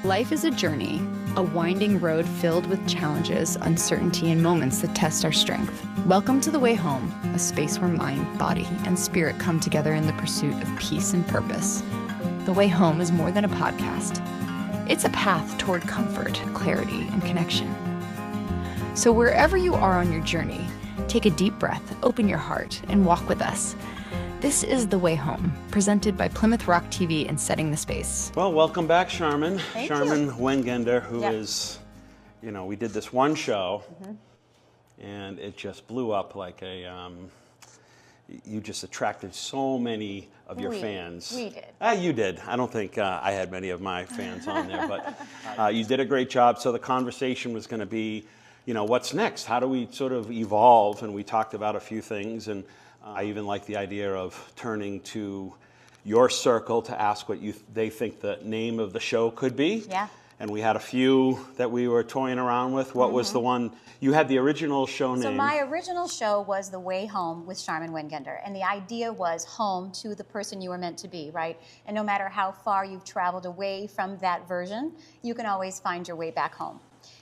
Life is a journey, a winding road filled with challenges, uncertainty, and moments that test our strength. Welcome to The Way Home, a space where mind, body, and spirit come together in the pursuit of peace and purpose. The Way Home is more than a podcast. It's a path toward comfort, clarity, and connection. So wherever you are on your journey, take a deep breath, open your heart, and walk with us. This is The Way Home, presented by Plymouth Rock TV and Setting the Space. Well, welcome back, Sharmin. Thank Sharmin you. Wengender, who is, we did this one show, and it just blew up like a, you just attracted so many of your fans. We did. You did. I don't think I had many of my fans on there, but you did a great job. So the conversation was going to be, what's next? How do we sort of evolve? And we talked about a few things, and I even like the idea of turning to your circle to ask what they think the name of the show could be. Yeah. And we had a few that we were toying around with. What was the one? You had the original show name. So my original show was The Way Home with Sharmin Wengender. And the idea was home to the person you were meant to be, right? And no matter how far you've traveled away from that version, you can always find your way back home.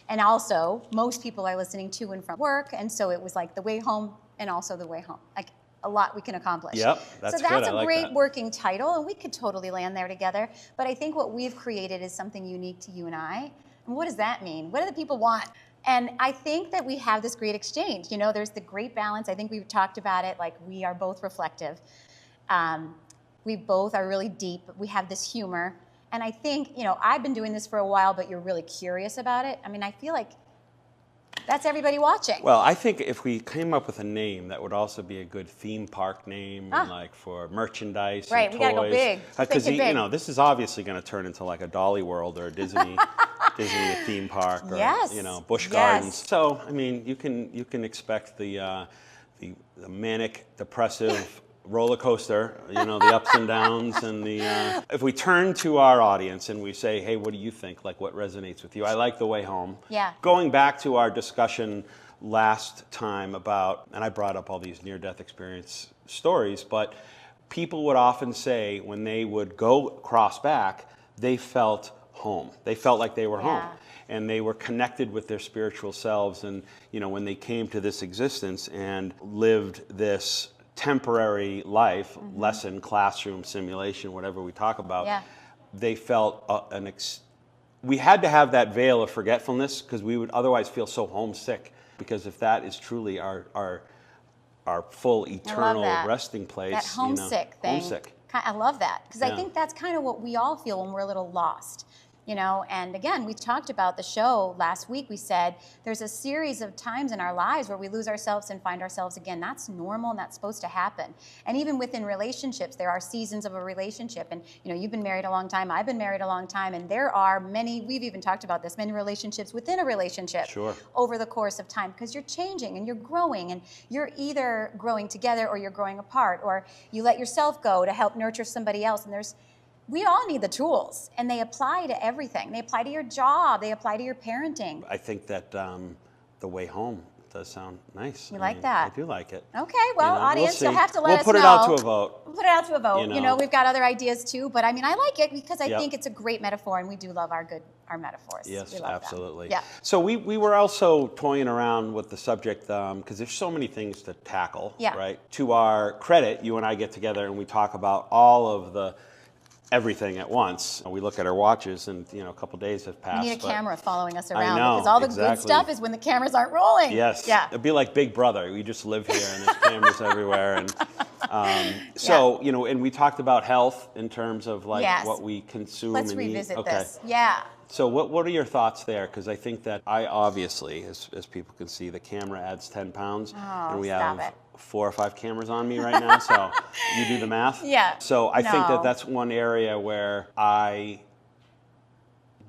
And also, most people are listening to and from work. And so it was like The Way Home and also The Way Home. Like, a lot we can accomplish. Yep, that's so that's good. a great working title, and we could totally land there together. But I think what we've created is something unique to you and I. And what does that mean? What do the people want? And I think that we have this great exchange. There's the great balance. I think we've talked about it, like we are both reflective. We both are really deep. We have this humor. And I think, I've been doing this for a while, but you're really curious about it. I mean, I feel like that's everybody watching. Well, I think if we came up with a name, that would also be a good theme park name, and like for merchandise. Right, and we gotta go big. Because Think it big. this is obviously going to turn into like a Dolly World or a Disney theme park, or Busch Gardens. So I mean, you can expect the manic, depressive roller coaster, the ups and downs, and the. If we turn to our audience and we say, hey, what do you think? Like, what resonates with you? I like The Way Home. Yeah. Going back to our discussion last time about, and I brought up all these near-death experience stories, but people would often say when they would go cross back, they felt home. They felt like they were home. And they were connected with their spiritual selves. And, when they came to this existence and lived this temporary life, lesson, classroom, simulation, whatever we talk about, they felt we had to have that veil of forgetfulness, because we would otherwise feel so homesick. Because if that is truly our full eternal resting place, that homesick thing. Homesick. I love that, because I think that's kind of what we all feel when we're a little lost. And again, we talked about the show last week. We said there's a series of times in our lives where we lose ourselves and find ourselves again. That's normal, and that's supposed to happen. And even within relationships, there are seasons of a relationship. And, you've been married a long time. I've been married a long time. And there are many, we've even talked about this, many relationships within a relationship over the course of time, because you're changing and you're growing, and you're either growing together or you're growing apart, or you let yourself go to help nurture somebody else. And we all need the tools, and they apply to everything. They apply to your job. They apply to your parenting. I think that The Way Home does sound nice. You like that? I do like it. Okay, well, audience, we'll you'll have to let us know. We'll put it out to a vote. We'll put it out to a vote. We've got other ideas too, but I mean, I like it because I think it's a great metaphor, and we do love our metaphors. Yes, we love absolutely. Them. Yeah. So we were also toying around with the subject, because there's so many things to tackle, right? To our credit, you and I get together and we talk about all of everything at once. We look at our watches, and a couple days have passed. We need a camera following us around, I know, because all the good stuff is when the cameras aren't rolling. Yes. Yeah. It'd be like Big Brother. We just live here, and there's cameras everywhere. And and we talked about health in terms of what we consume. Let's and revisit eat. this. Yeah. So what are your thoughts there? Because I think that I obviously, as people can see, the camera adds 10 pounds. And we have 4 or 5 cameras on me right now, so you do the math. Yeah. So I think that that's one area where I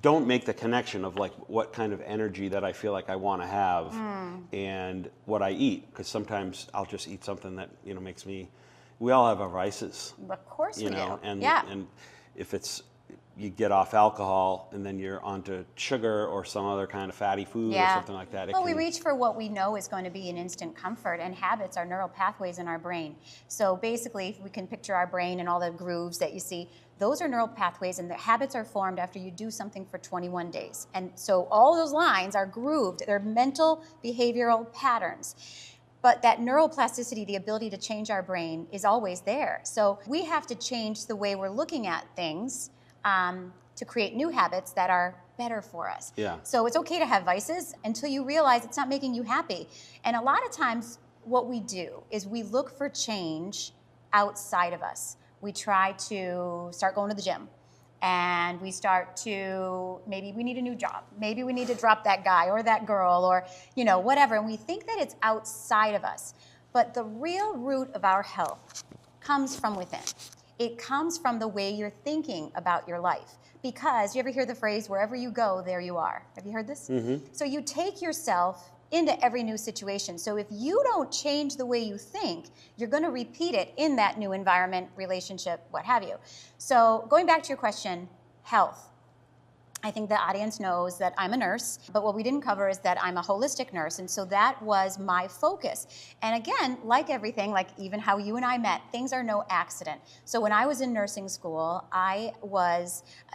don't make the connection of like what kind of energy that I feel like I want to have and what I eat, because sometimes I'll just eat something that makes me. We all have our vices. Of course we do. And if it's you get off alcohol and then you're onto sugar or some other kind of fatty food or something like that. Well, we reach for what we know is going to be an instant comfort, and habits are neural pathways in our brain. So basically, if we can picture our brain and all the grooves that you see, those are neural pathways, and the habits are formed after you do something for 21 days. And so all those lines are grooved. They're mental behavioral patterns. But that neuroplasticity, the ability to change our brain, is always there. So we have to change the way we're looking at things to create new habits that are better for us. Yeah. So it's okay to have vices until you realize it's not making you happy. And a lot of times what we do is we look for change outside of us. We try to start going to the gym, and we start to, maybe we need a new job. Maybe we need to drop that guy or that girl or, whatever. And we think that it's outside of us. But the real root of our health comes from within. It comes from the way you're thinking about your life. Because you ever hear the phrase, wherever you go, there you are. Have you heard this? Mm-hmm. So you take yourself into every new situation. So if you don't change the way you think, you're going to repeat it in that new environment, relationship, what have you. So going back to your question, health. I think the audience knows that I'm a nurse, but what we didn't cover is that I'm a holistic nurse, and so that was my focus. And again, like everything, like even how you and I met, things are no accident. So when I was in nursing school,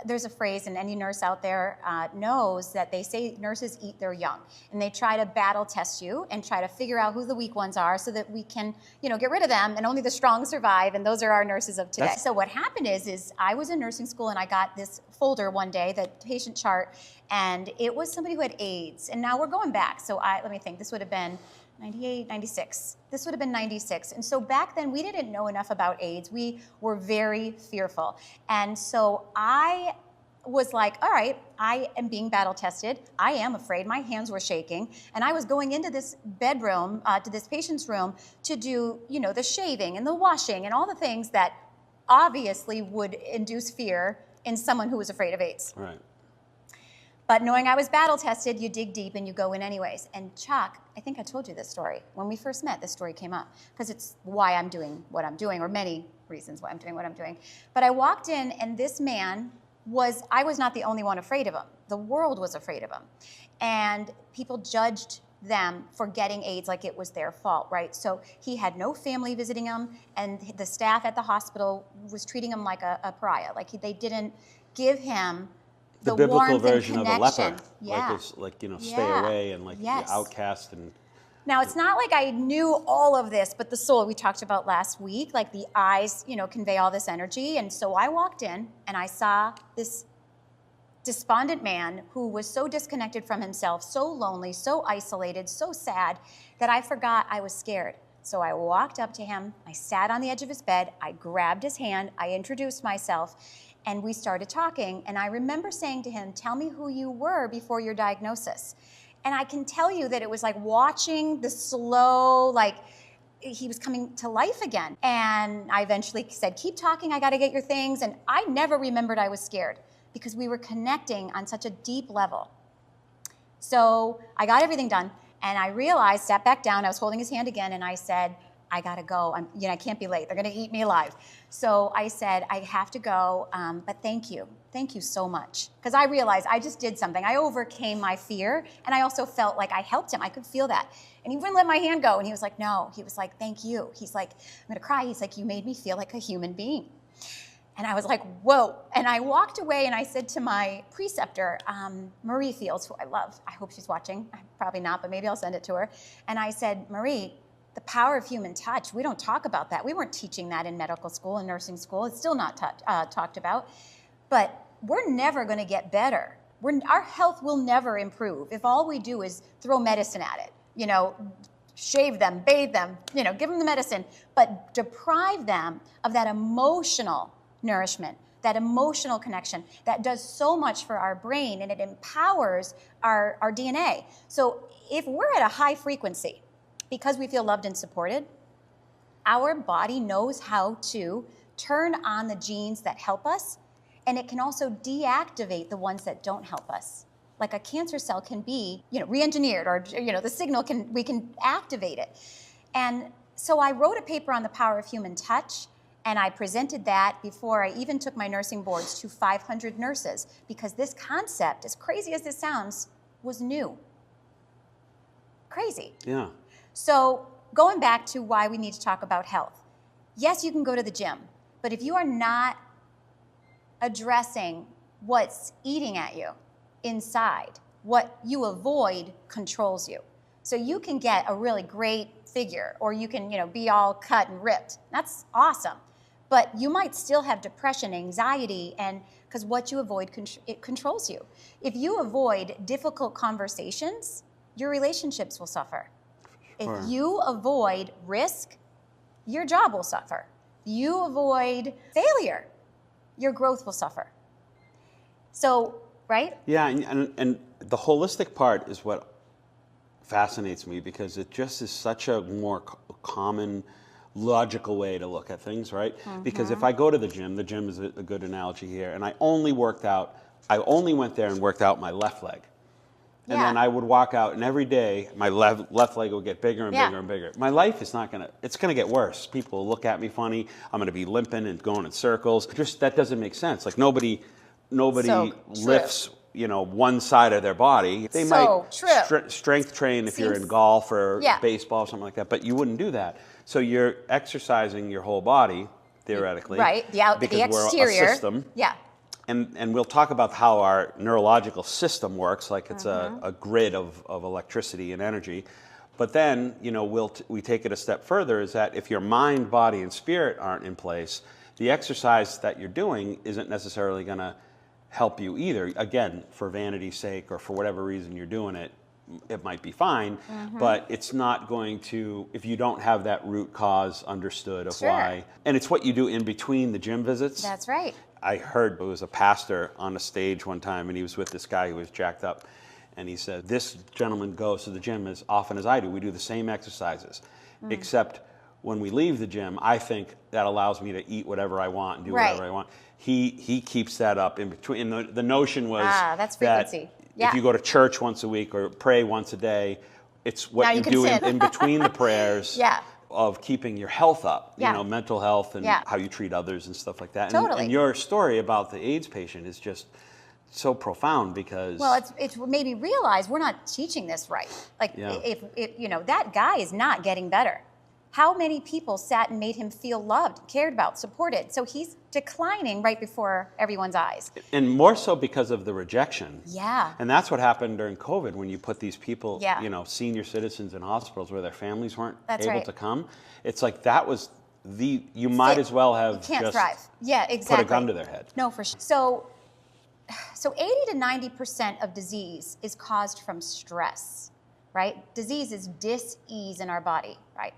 there's a phrase, and any nurse out there knows that they say nurses eat their young, and they try to battle test you and try to figure out who the weak ones are so that we can, get rid of them, and only the strong survive, and those are our nurses of today. So what happened is I was in nursing school, and I got this folder one day, the patient chart, and it was somebody who had AIDS. And now we're going back. So let me think, this would have been 98, 96. This would have been 96. And so back then we didn't know enough about AIDS. We were very fearful. And so I was like, all right, I am being battle tested. I am afraid. My hands were shaking. And I was going into this bedroom, to this patient's room to do, the shaving and the washing and all the things that obviously would induce fear in someone who was afraid of AIDS. Right. But knowing I was battle tested, you dig deep and you go in anyways. And Chuck, I think I told you this story. When we first met, this story came up because it's why I'm doing what I'm doing, or many reasons why I'm doing what I'm doing. But I walked in, and this man I was not the only one afraid of him. The world was afraid of him. And people judged them for getting AIDS like it was their fault, right? So he had no family visiting him, and the staff at the hospital was treating him like a pariah. Like they didn't give him the biblical warmth version and of a leper. Yeah. Stay away and the outcast. And now it's not like I knew all of this, but the soul we talked about last week, like the eyes, convey all this energy. And so I walked in and I saw this despondent man who was so disconnected from himself, so lonely, so isolated, so sad that I forgot I was scared. So I walked up to him, I sat on the edge of his bed, I grabbed his hand, I introduced myself, and we started talking. And I remember saying to him, tell me who you were before your diagnosis. And I can tell you that it was like watching the slow, he was coming to life again. And I eventually said, keep talking, I gotta get your things. And I never remembered I was scared, because we were connecting on such a deep level. So I got everything done, and I realized, sat back down, I was holding his hand again, and I said, I gotta go. I can't be late. They're gonna eat me alive. So I said, I have to go, but thank you. Thank you so much. Because I realized I just did something. I overcame my fear, and I also felt like I helped him. I could feel that. And he wouldn't let my hand go, and he was like, no. He was like, thank you. He's like, I'm gonna cry. He's like, you made me feel like a human being. And I was like, whoa. And I walked away, and I said to my preceptor, Marie Fields, who I love, I hope she's watching, probably not, but maybe I'll send it to her. And I said, Marie, the power of human touch, we don't talk about that. We weren't teaching that in medical school and nursing school. It's still not talked about. But we're never gonna get better. Our health will never improve if all we do is throw medicine at it. Shave them, bathe them, give them the medicine, but deprive them of that emotional nourishment, that emotional connection that does so much for our brain, and it empowers our DNA. So if we're at a high frequency, because we feel loved and supported, our body knows how to turn on the genes that help us, and it can also deactivate the ones that don't help us. Like a cancer cell can be, re-engineered, or the signal we can activate it. And so I wrote a paper on the power of human touch. And I presented that before I even took my nursing boards to 500 nurses, because this concept, as crazy as this sounds, was new. Crazy. Yeah. So going back to why we need to talk about health. Yes, you can go to the gym, but if you are not addressing what's eating at you inside, what you avoid controls you. So you can get a really great figure, or you can, be all cut and ripped. That's awesome. But you might still have depression, anxiety, and because what you avoid, it controls you. If you avoid difficult conversations, your relationships will suffer. Sure. If you avoid risk, your job will suffer. You avoid failure, your growth will suffer. So, right? Yeah, and the holistic part is what fascinates me, because it just is such a more common, logical way to look at things, right? Because if I go to the gym is a good analogy here, and I only went there and worked out my left leg. And then I would walk out, and every day my left leg would get bigger and bigger and bigger. My life is it's going to get worse. People will look at me funny. I'm going to be limping and going in circles. Just, that doesn't make sense. Like nobody lifts, one side of their body. They might strength train if you're in golf or baseball or something like that, but you wouldn't do that. So you're exercising your whole body, theoretically. Right, the exterior. We're a system. Yeah. And we'll talk about how our neurological system works, like it's a grid of electricity and energy. But then, we take it a step further, is that if your mind, body, and spirit aren't in place, the exercise that you're doing isn't necessarily going to help you either. Again, for vanity's sake or for whatever reason you're doing it, it might be fine, but it's not going to, if you don't have that root cause understood of why. And it's what you do in between the gym visits. That's right. I heard it was a pastor on a stage one time, and he was with this guy who was jacked up, and he said, this gentleman goes to the gym as often as I do. We do the same exercises, except when we leave the gym, I think that allows me to eat whatever I want and do whatever I want. He keeps that up in between. And the notion was that's frequency. If you go to church once a week or pray once a day, it's what you do in between the prayers of keeping your health up, mental health and how you treat others and stuff like that. Totally. And your story about the AIDS patient is just so profound, because... Well, it's made me realize we're not teaching this right. Like, if that guy is not getting better. How many people sat and made him feel loved, cared about, supported? So he's declining right before everyone's eyes. And more so because of the rejection. Yeah. And that's what happened during COVID, when you put these people, senior citizens in hospitals where their families weren't able to come. It's like that was you might as well have just thrive. Yeah, exactly. Put a gun to their head. No, for sure. So 80 to 90% of disease is caused from stress, right? Disease is dis-ease in our body, right?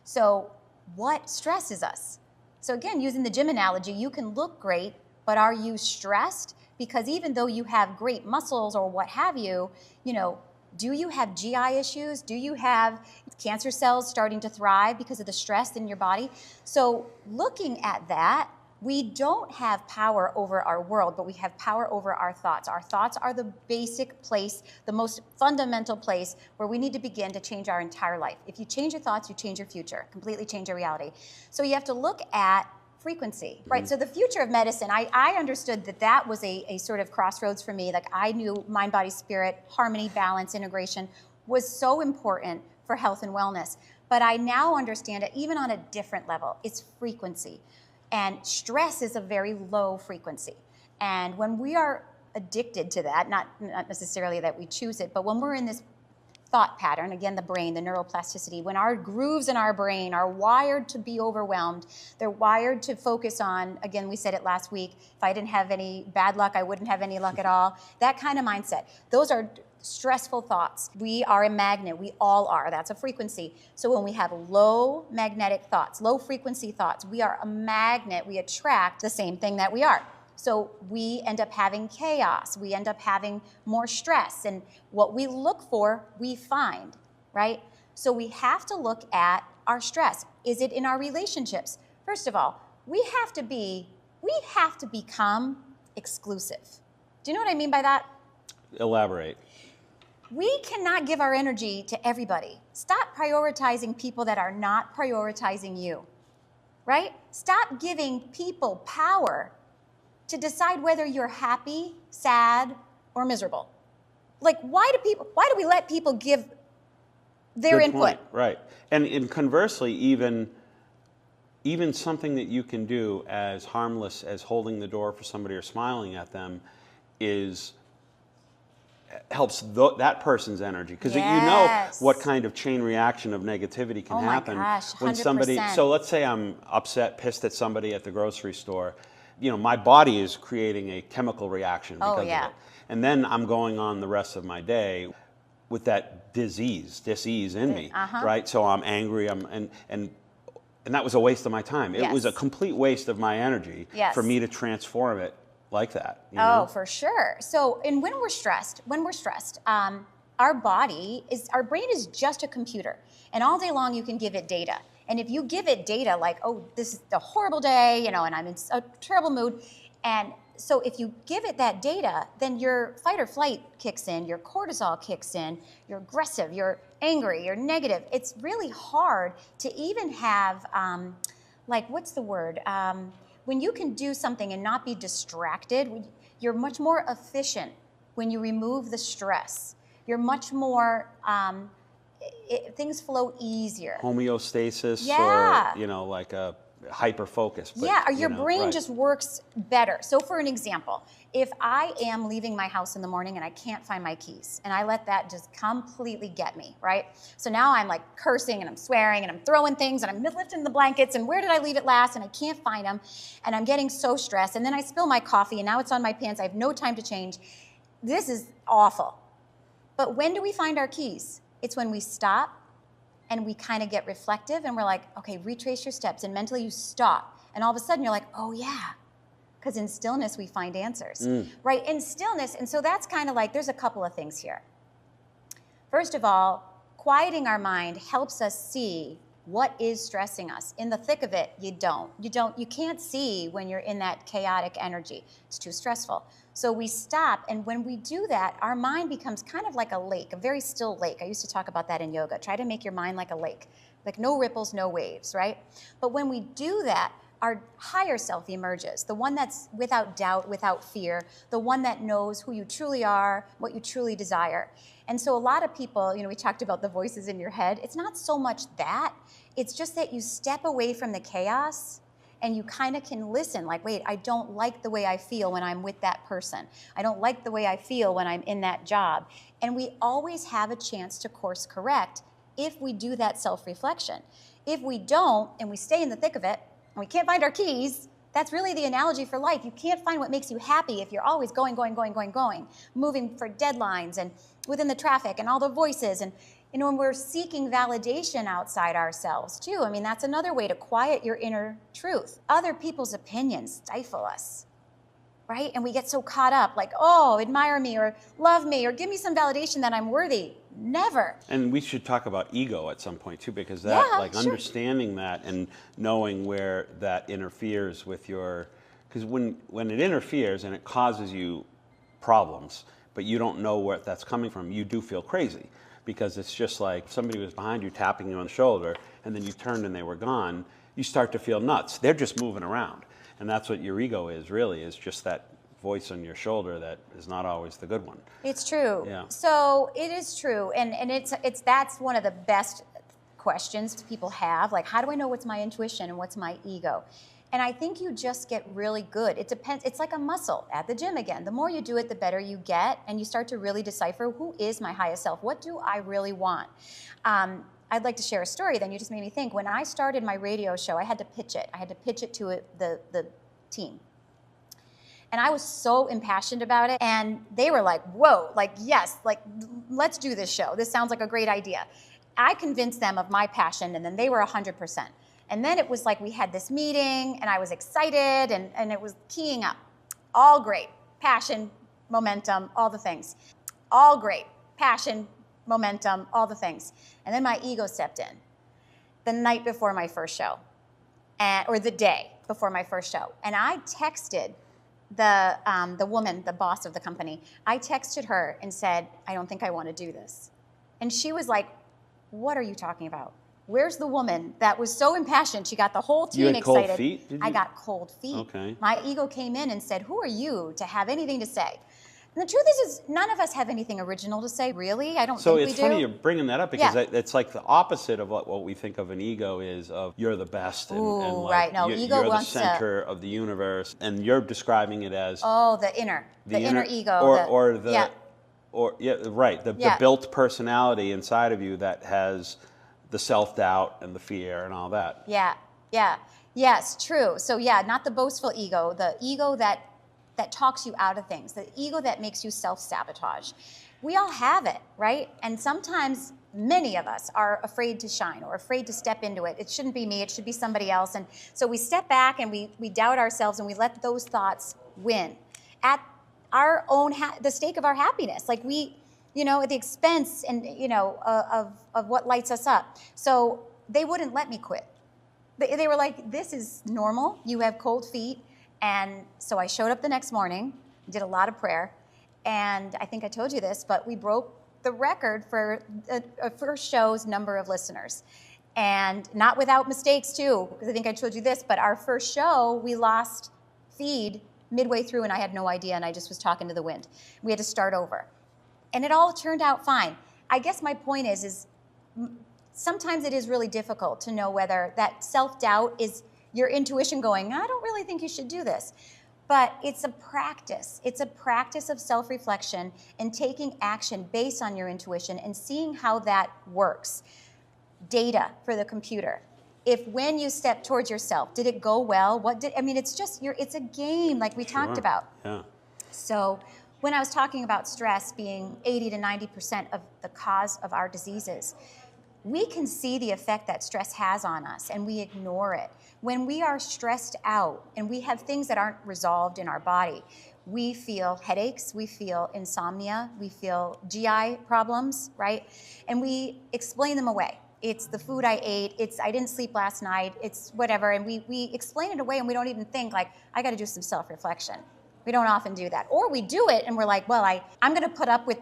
So what stresses us? So again, using the gym analogy, you can look great, but are you stressed? Because even though you have great muscles or what have you, do you have GI issues? Do you have cancer cells starting to thrive because of the stress in your body? So looking at that, we don't have power over our world, but we have power over our thoughts. Our thoughts are the basic place, the most fundamental place where we need to begin to change our entire life. If you change your thoughts, you change your future, completely change your reality. So you have to look at frequency, right? So the future of medicine, I understood that was a sort of crossroads for me. Like, I knew mind, body, spirit, harmony, balance, integration was so important for health and wellness. But I now understand it even on a different level. It's frequency. And stress is a very low frequency. And when we are addicted to that, not necessarily that we choose it, but when we're in this thought pattern, again, the brain, the neuroplasticity, when our grooves in our brain are wired to be overwhelmed, they're wired to focus on, again, we said it last week, if I didn't have any bad luck, I wouldn't have any luck at all. That kind of mindset. Those are stressful thoughts. We are a magnet. We all are. That's a frequency. So when we have low magnetic thoughts, low frequency thoughts, we are a magnet. We attract the same thing that we are. So we end up having chaos. We end up having more stress. And what we look for, we find, right? So we have to look at our stress. Is it in our relationships? First of all, we have to become exclusive. Do you know what I mean by that? Elaborate. We cannot give our energy to everybody. Stop prioritizing people that are not prioritizing you. right? Stop giving people power to decide whether you're happy, sad, or miserable. Like, why do we let people give their Good input? point. Right. And conversely, even something that you can do as harmless as holding the door for somebody or smiling at them helps that person's energy, because you know what kind of chain reaction of negativity can happen when somebody. So let's say I'm upset, pissed at somebody at the grocery store. You know, my body is creating a chemical reaction because of it, and then I'm going on the rest of my day with that dis-ease in me, right? So I'm angry, and that was a waste of my time. It was a complete waste of my energy for me to transform it like that. You know? For sure. So, and when we're stressed, our brain is just a computer, and all day long you can give it data. And if you give it data like, oh, this is a horrible day, you know, and I'm in a terrible mood, and so if you give it that data, then your fight or flight kicks in, your cortisol kicks in, you're aggressive, you're angry, you're negative. It's really hard to even have, what's the word? When you can do something and not be distracted, you're much more efficient when you remove the stress. You're much more, things flow easier. Homeostasis, or, you know, like a hyper focus. Or your brain just works better. So for an example, if I am leaving my house in the morning and I can't find my keys, and I let that just completely get me, right? So now I'm like cursing and I'm swearing and I'm throwing things and I'm lifting the blankets and where did I leave it last, and I can't find them, and I'm getting so stressed, and then I spill my coffee and now it's on my pants. I have no time to change. This is awful. But when do we find our keys? It's when we stop and we kind of get reflective and we're like, okay, retrace your steps, and mentally you stop, and all of a sudden you're like, oh yeah, because in stillness we find answers, right? In stillness. And so that's kind of like, there's a couple of things here. First of all, quieting our mind helps us see what is stressing us. In the thick of it, you can't see when you're in that chaotic energy. It's too stressful. So we stop, and when we do that, our mind becomes kind of like a lake, a very still lake. I used to talk about that in yoga. Try to make your mind like a lake, like no ripples, no waves, right? But when we do that, our higher self emerges, the one that's without doubt, without fear, the one that knows who you truly are, what you truly desire. And so a lot of people, you know, we talked about the voices in your head. It's not so much that, it's just that you step away from the chaos and you kind of can listen, like, wait, I don't like the way I feel when I'm with that person. I don't like the way I feel when I'm in that job. And we always have a chance to course correct if we do that self-reflection. If we don't, and we stay in the thick of it, and we can't find our keys, that's really the analogy for life. You can't find what makes you happy if you're always going, moving for deadlines and within the traffic and all the voices. And you know, when we're seeking validation outside ourselves too, I mean, that's another way to quiet your inner truth. Other people's opinions stifle us, right? And we get so caught up like, oh, admire me or love me or give me some validation that I'm worthy. Never. And we should talk about ego at some point too, because that, understanding that and knowing where that interferes with your, because when it interferes and it causes you problems, but you don't know where that's coming from, you do feel crazy, because it's just like somebody was behind you tapping you on the shoulder, and then you turned and they were gone. You start to feel nuts. They're just moving around, and that's what your ego is. Really, is just that voice on your shoulder that is not always the good one. It's true. Yeah. So it is true, and it's that's one of the best questions people have. Like, how do I know what's my intuition and what's my ego? And I think you just get really good. It depends. It's like a muscle at the gym again. The more you do it, the better you get, and you start to really decipher, who is my highest self? What do I really want? I'd like to share a story. Then you just made me think. When I started my radio show, I had to pitch it. I had to pitch it to the team. And I was so impassioned about it. And they were like, whoa, like, yes, like, let's do this show. This sounds like a great idea. I convinced them of my passion, and then they were 100%. And then it was like we had this meeting, and I was excited, and it was keying up. All great. Passion, momentum, all the things. All great. Passion, momentum, all the things. And then my ego stepped in the night before my first show, or the day before my first show. And I texted the woman, the boss of the company. I texted her and said, I don't think I want to do this. And she was like, what are you talking about? Where's the woman that was so impassioned? She got the whole You team had cold excited. feet, did I you? got cold feet. Okay. My ego came in and said, who are you to have anything to say? And the truth is none of us have anything original to say, really. I don't So think we it's do. funny you're bringing that up because Yeah. it's like the opposite of what we think of an ego is of you're the best and Ooh, like right. No, you're ego the wants to- center of the universe, and you're describing it as Oh, the inner ego. the Yeah. built personality inside of you that has the self-doubt and the fear and all that. Yes, true. So not the boastful ego, the ego that talks you out of things, the ego that makes you self-sabotage. We all have it, right? And sometimes many of us are afraid to shine or afraid to step into it. It shouldn't be me, it should be somebody else. And so we step back and we doubt ourselves and we let those thoughts win at our own, the stake of our happiness. Like at the expense and, of what lights us up. So they wouldn't let me quit. They were like, this is normal. You have cold feet. And so I showed up the next morning, did a lot of prayer. And I think I told you this, but we broke the record for a first show's number of listeners. And not without mistakes too, because I think I told you this, but our first show, we lost feed midway through and I had no idea and I just was talking to the wind. We had to start over. And it all turned out fine. I guess my point is sometimes it is really difficult to know whether that self-doubt is your intuition going, I don't really think you should do this. But it's a practice. It's a practice of self-reflection and taking action based on your intuition and seeing how that works. Data for the computer. If when you step towards yourself, did it go well? It's a game like we talked about. Yeah. So when I was talking about stress being 80 to 90% of the cause of our diseases, we can see the effect that stress has on us and we ignore it. When we are stressed out and we have things that aren't resolved in our body, we feel headaches, we feel insomnia, we feel GI problems, right? And we explain them away. It's the food I ate, it's I didn't sleep last night, it's whatever. And we explain it away and we don't even think like, I gotta do some self-reflection. We don't often do that. Or we do it and we're like, well, I'm gonna put up with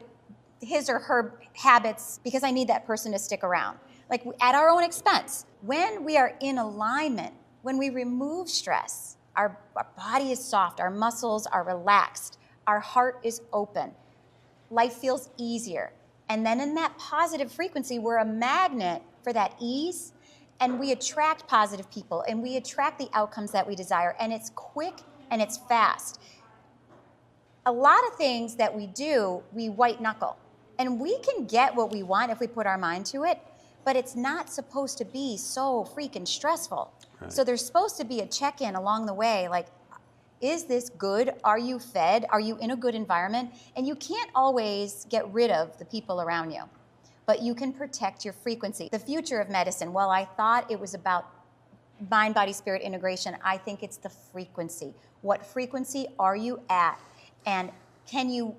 his or her habits because I need that person to stick around, like at our own expense. When we are in alignment, when we remove stress, our body is soft, our muscles are relaxed, our heart is open, life feels easier. And then in that positive frequency, we're a magnet for that ease and we attract positive people and we attract the outcomes that we desire, and it's quick and it's fast. A lot of things that we do, we white knuckle. And we can get what we want if we put our mind to it, but it's not supposed to be so freaking stressful. Right. So there's supposed to be a check-in along the way, like, is this good? Are you fed? Are you in a good environment? And you can't always get rid of the people around you, but you can protect your frequency. The future of medicine, well, I thought it was about mind, body, spirit integration. I think it's the frequency. What frequency are you at? And can you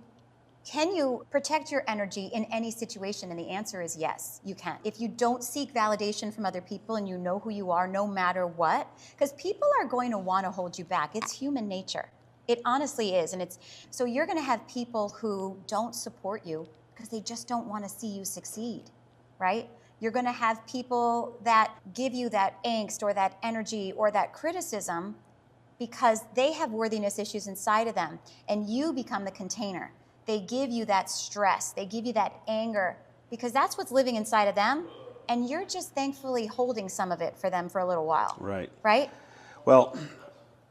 protect your energy in any situation? And the answer is yes, you can. If you don't seek validation from other people and you know who you are no matter what, because people are going to want to hold you back. It's human nature. It honestly is. And so you're going to have people who don't support you because they just don't want to see you succeed, right? You're going to have people that give you that angst or that energy or that criticism because they have worthiness issues inside of them, and you become the container. They give you that stress. They give you that anger because that's what's living inside of them. And you're just thankfully holding some of it for them for a little while. Right. Right? Well,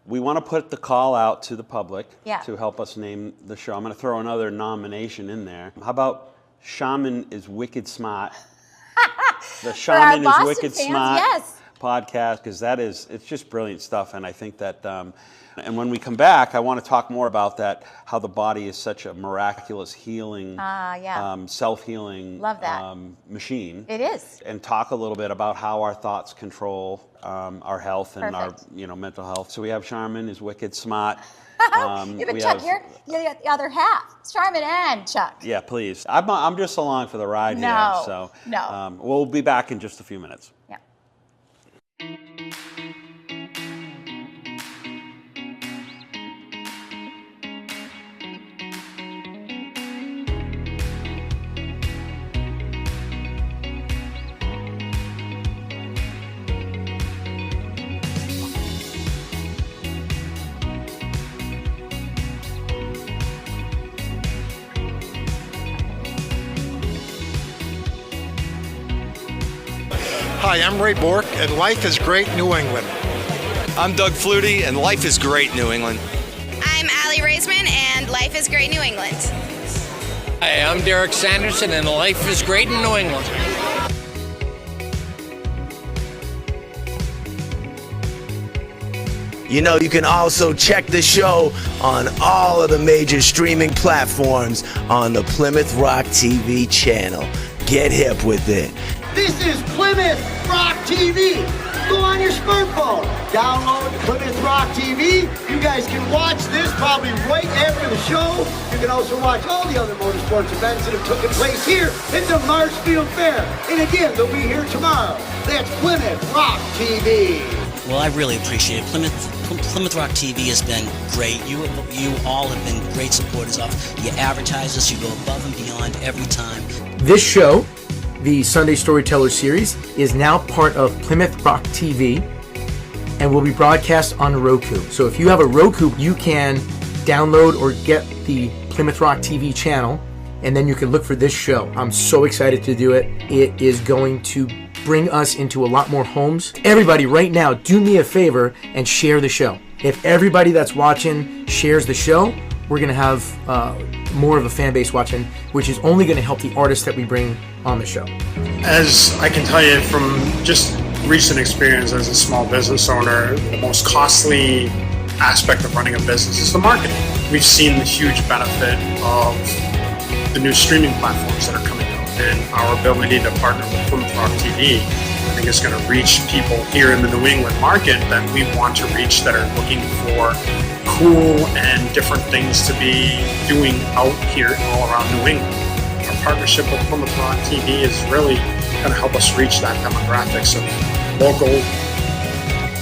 we want to put the call out to the public to help us name the show. I'm going to throw another nomination in there. How about Sharmin is Wicked Smart? The Sharmin is Wicked Smart podcast, because it's just brilliant stuff. And I think that... and when we come back, I want to talk more about that, how the body is such a miraculous healing, self-healing machine. It is. And talk a little bit about how our thoughts control our health and our mental health. So we have Sharmin is Wicked Smart. Yeah, but Chuck, here, you got the other half. Sharmin and Chuck. Yeah, please. I'm just along for the ride here. So we'll be back in just a few minutes. Yeah. Hi, I'm Ray Bork, and life is great New England. I'm Doug Flutie, and life is great New England. I'm Allie Raisman, and life is great New England. Hi, I'm Derek Sanderson, and life is great in New England. You know, you can also check the show on all of the major streaming platforms on the Plymouth Rock TV channel. Get hip with it. This is Plymouth Rock TV. Go on your smartphone, download Plymouth Rock TV. You guys can watch this probably right after the show. You can also watch all the other motorsports events that have taken place here at the Marshfield Fair. And again, they'll be here tomorrow. That's Plymouth Rock TV. Well, I really appreciate it. Plymouth Rock TV has been great. You all have been great supporters of. You advertise us. You go above and beyond every time. This show, the Sunday Storyteller series, is now part of Plymouth Rock TV and will be broadcast on Roku. So if you have a Roku, you can download or get the Plymouth Rock TV channel, and then you can look for this show. I'm so excited to do it. It is going to bring us into a lot more homes. Everybody right now, do me a favor and share the show. If everybody that's watching shares the show, we're going to have more of a fan base watching, which is only going to help the artists that we bring on the show. As I can tell you from just recent experience as a small business owner, the most costly aspect of running a business is the marketing. We've seen the huge benefit of the new streaming platforms that are coming out, and our ability to partner with Plymouth Rock TV, I think, is going to reach people here in the New England market that we want to reach, that are looking for cool and different things to be doing out here all around New England. Our partnership with Plymouth Rock TV is really going to help us reach that demographics of local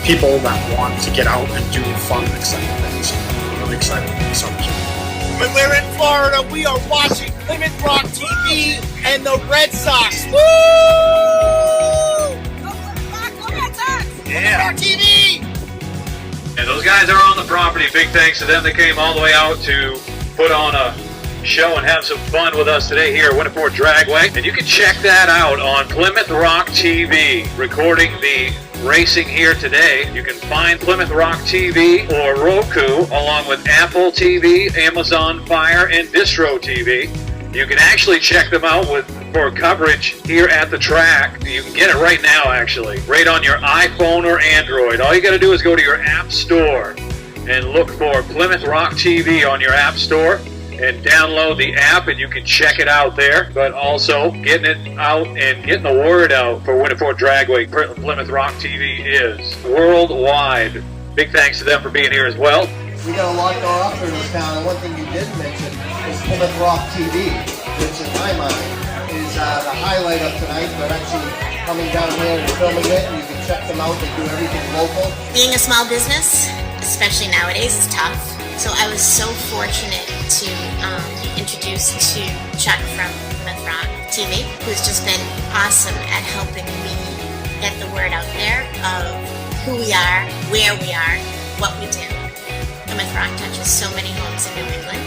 people that want to get out and do fun and exciting things. I'm really excited about this opportunity. When we're in Florida, we are watching Plymouth Rock TV and the Red Sox. Woo! Go Red Sox! Plymouth Rock TV! And those guys are on the property. Big thanks to them. They came all the way out to put on a show and have some fun with us today here at Winterport Dragway. And you can check that out on Plymouth Rock TV, recording the racing here today. You can find Plymouth Rock TV or Roku, along with Apple TV, Amazon Fire, and Distro TV. You can actually check them out for coverage here at the track. You can get it right now, actually, right on your iPhone or Android. All you got to do is go to your app store and look for Plymouth Rock TV on your app store and download the app, and you can check it out there. But also getting it out and getting the word out for Winterport Dragway. Plymouth Rock TV is worldwide. Big thanks to them for being here as well. We got a lot going on in this town, and one thing you did mention is Plymouth Rock TV, which in my mind is the highlight of tonight. They're actually coming down here and filming it, and you can check them out. They do everything local. Being a small business, especially nowadays, is tough. So I was so fortunate to be introduced to Chuck from Plymouth Rock TV, who's just been awesome at helping me get the word out there of who we are, where we are, what we do. Plymouth Rock touches so many homes in New England.